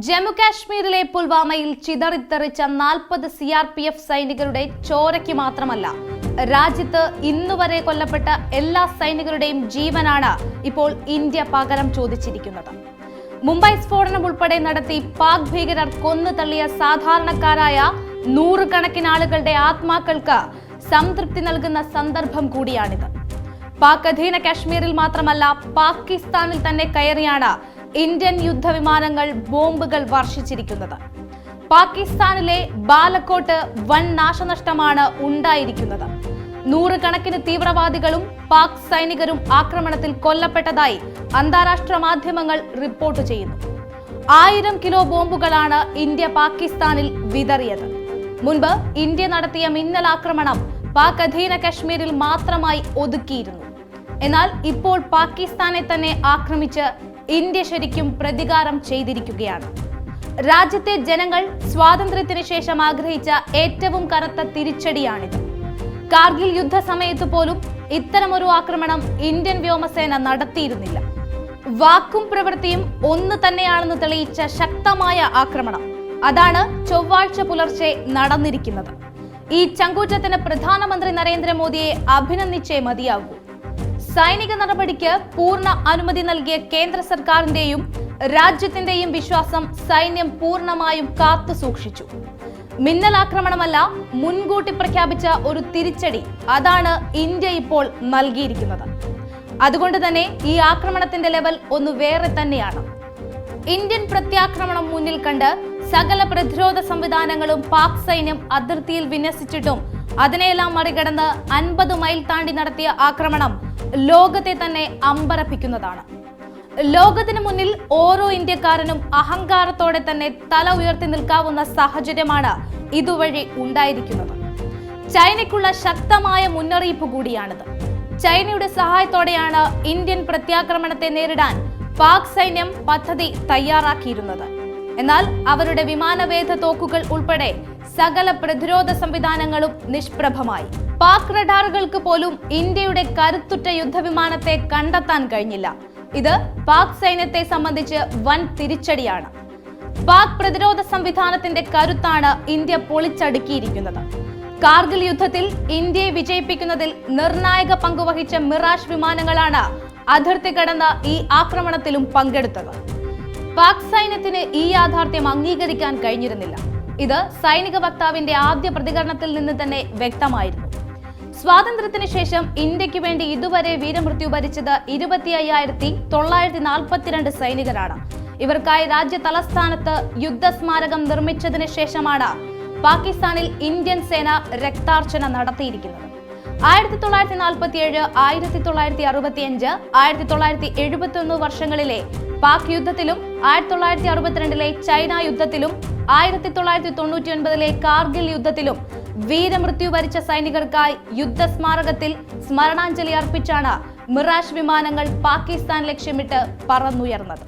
ജമ്മു കാശ്മീരിലെ പുൽവാമയിൽ ചിതറിത്തെറിച്ച 40 CRPF സൈനികരുടെ ചോരയ്ക്ക് മാത്രമല്ല, രാജ്യത്ത് ഇന്നുവരെ കൊല്ലപ്പെട്ട എല്ലാ സൈനികരുടെയും ജീവനാണ് ഇപ്പോൾ ഇന്ത്യ പകരം ചോദിച്ചിരിക്കുന്നത്. മുംബൈ സ്ഫോടനം ഉൾപ്പെടെ നടത്തി പാക് ഭീകരർ കൊന്നു തള്ളിയ സാധാരണക്കാരായ നൂറുകണക്കിന് ആളുകളുടെ ആത്മാക്കൾക്ക് സംതൃപ്തി നൽകുന്ന സന്ദർഭം കൂടിയാണിത്. പാക് അധീന കാശ്മീരിൽ മാത്രമല്ല, പാകിസ്ഥാനിൽ തന്നെ കയറിയാണ് ഇന്ത്യൻ യുദ്ധവിമാനങ്ങൾ ബോംബുകൾ വർഷിച്ചിരിക്കുന്നത്. പാകിസ്ഥാനിലെ ബാലക്കോട്ട് വൻ നാശനഷ്ടമാണ് ഉണ്ടായിരിക്കുന്നത്. നൂറുകണക്കിന് തീവ്രവാദികളും പാക് സൈനികരും ആക്രമണത്തിൽ കൊല്ലപ്പെട്ടതായി അന്താരാഷ്ട്ര മാധ്യമങ്ങൾ റിപ്പോർട്ട് ചെയ്യുന്നു. 1000 കിലോ ബോംബുകളാണ് ഇന്ത്യ പാകിസ്ഥാനിൽ വിതറിയത്. മുൻപ് ഇന്ത്യ നടത്തിയ മിന്നലാക്രമണം പാക് അധീന കാശ്മീരിൽ മാത്രമായി ഒതുക്കിയിരുന്നു. എന്നാൽ ഇപ്പോൾ പാകിസ്ഥാനെ തന്നെ ആക്രമിച്ച് ഇന്ത്യ ശരിക്കും പ്രതികാരം ചെയ്തിരിക്കുകയാണ്. രാജ്യത്തെ ജനങ്ങൾ സ്വാതന്ത്ര്യത്തിന് ശേഷം ആഗ്രഹിച്ച ഏറ്റവും കനത്ത തിരിച്ചടിയാണിത്. കാർഗിൽ യുദ്ധസമയത്ത് പോലും ഇത്തരമൊരു ആക്രമണം ഇന്ത്യൻ വ്യോമസേന നടത്തിയിരുന്നില്ല. വാക്കും പ്രവൃത്തിയും ഒന്ന് തന്നെയാണെന്ന് തെളിയിച്ച ശക്തമായ ആക്രമണം അതാണ് ചൊവ്വാഴ്ച പുലർച്ചെ നടന്നിരിക്കുന്നത്. ഈ ചങ്കൂറ്റത്തിന് പ്രധാനമന്ത്രി നരേന്ദ്രമോദിയെ അഭിനന്ദിച്ചേ മതിയാകൂ. സൈനിക നടപടിക്ക് പൂർണ്ണ അനുമതി നൽകിയ കേന്ദ്ര സർക്കാരിന്റെയും രാജ്യത്തിന്റെയും വിശ്വാസം സൈന്യം പൂർണ്ണമായും കാത്തു സൂക്ഷിച്ചു. മിന്നലാക്രമണമല്ല, മുൻകൂട്ടി പ്രഖ്യാപിച്ച ഒരു തിരിച്ചടി അതാണ് ഇന്ത്യ ഇപ്പോൾ നൽകിയിരിക്കുന്നത്. അതുകൊണ്ട് തന്നെ ഈ ആക്രമണത്തിന്റെ ലെവൽ ഒന്ന് വേറെ തന്നെയാണ്. ഇന്ത്യൻ പ്രത്യാക്രമണം മുന്നിൽ കണ്ട് സകല പ്രതിരോധ സംവിധാനങ്ങളും പാക് സൈന്യം അതിർത്തിയിൽ വിന്യസിച്ചിട്ടും അതിനെയെല്ലാം മറികടന്ന് 50 മൈൽ താണ്ടി നടത്തിയ ആക്രമണം ലോകത്തെ തന്നെ അമ്പരപ്പിക്കുന്നതാണ്. ലോകത്തിന് മുന്നിൽ ഓരോ ഇന്ത്യക്കാരനും അഹങ്കാരത്തോടെ തന്നെ തല ഉയർത്തി നിൽക്കാവുന്ന സാഹചര്യമാണ് ഇതുവഴി ഉണ്ടായിരിക്കുന്നത്. ചൈനയ്ക്കുള്ള ശക്തമായ മുന്നറിയിപ്പ് കൂടിയാണിത്. ചൈനയുടെ സഹായത്തോടെയാണ് ഇന്ത്യൻ പ്രത്യാക്രമണത്തെ നേരിടാൻ പാക് സൈന്യം പദ്ധതി തയ്യാറാക്കിയിരുന്നത്. എന്നാൽ അവരുടെ വിമാനവേധ തോക്കുകൾ ഉൾപ്പെടെ സകല പ്രതിരോധ സംവിധാനങ്ങളും നിഷ്പ്രഭമായി. പാക് റഡാറുകൾക്ക് പോലും ഇന്ത്യയുടെ കരുത്തുറ്റ യുദ്ധവിമാനത്തെ കണ്ടെത്താൻ കഴിഞ്ഞില്ല. ഇത് പാക് സൈന്യത്തെ സംബന്ധിച്ച് വൻ തിരിച്ചടിയാണ്. പാക് പ്രതിരോധ സംവിധാനത്തിന്റെ കരുത്താണ് ഇന്ത്യ പൊളിച്ചടുക്കിയിരിക്കുന്നത്. കാർഗിൽ യുദ്ധത്തിൽ ഇന്ത്യയെ വിജയിപ്പിക്കുന്നതിൽ നിർണായക പങ്കുവഹിച്ച മിറാഷ് വിമാനങ്ങളാണ് അതിർത്തി കടന്ന ഈ ആക്രമണത്തിലും പങ്കെടുത്തത്. പാക് സൈന്യത്തിന് ഈ യാഥാർത്ഥ്യം അംഗീകരിക്കാൻ കഴിഞ്ഞിരുന്നില്ല. ഇത് സൈനിക വക്താവിന്റെ ആദ്യ പ്രതികരണത്തിൽ നിന്ന് തന്നെ വ്യക്തമായിരുന്നു. സ്വാതന്ത്ര്യത്തിന് ശേഷം ഇന്ത്യക്ക് വേണ്ടി ഇതുവരെ വീരമൃത്യു വരിച്ചത് 25,942 സൈനികരാണ്. ഇവർക്കായി രാജ്യ തലസ്ഥാനത്ത് യുദ്ധസ്മാരകം നിർമ്മിച്ചതിന് ശേഷമാണ് പാകിസ്ഥാനിൽ ഇന്ത്യൻ സേന രക്താർച്ചന നടത്തിയിരിക്കുന്നത്. 1947, 1965, 1971 വർഷങ്ങളിലെ പാക് യുദ്ധത്തിലും 1962 ചൈന യുദ്ധത്തിലും 1999 കാർഗിൽ യുദ്ധത്തിലും വീരമൃത്യു വരിച്ച സൈനികർക്കായി യുദ്ധസ്മാരകത്തിൽ സ്മരണാഞ്ജലി അർപ്പിച്ചാണ് മിറാഷ് വിമാനങ്ങൾ പാകിസ്ഥാൻ ലക്ഷ്യമിട്ട് പറന്നുയർന്നത്.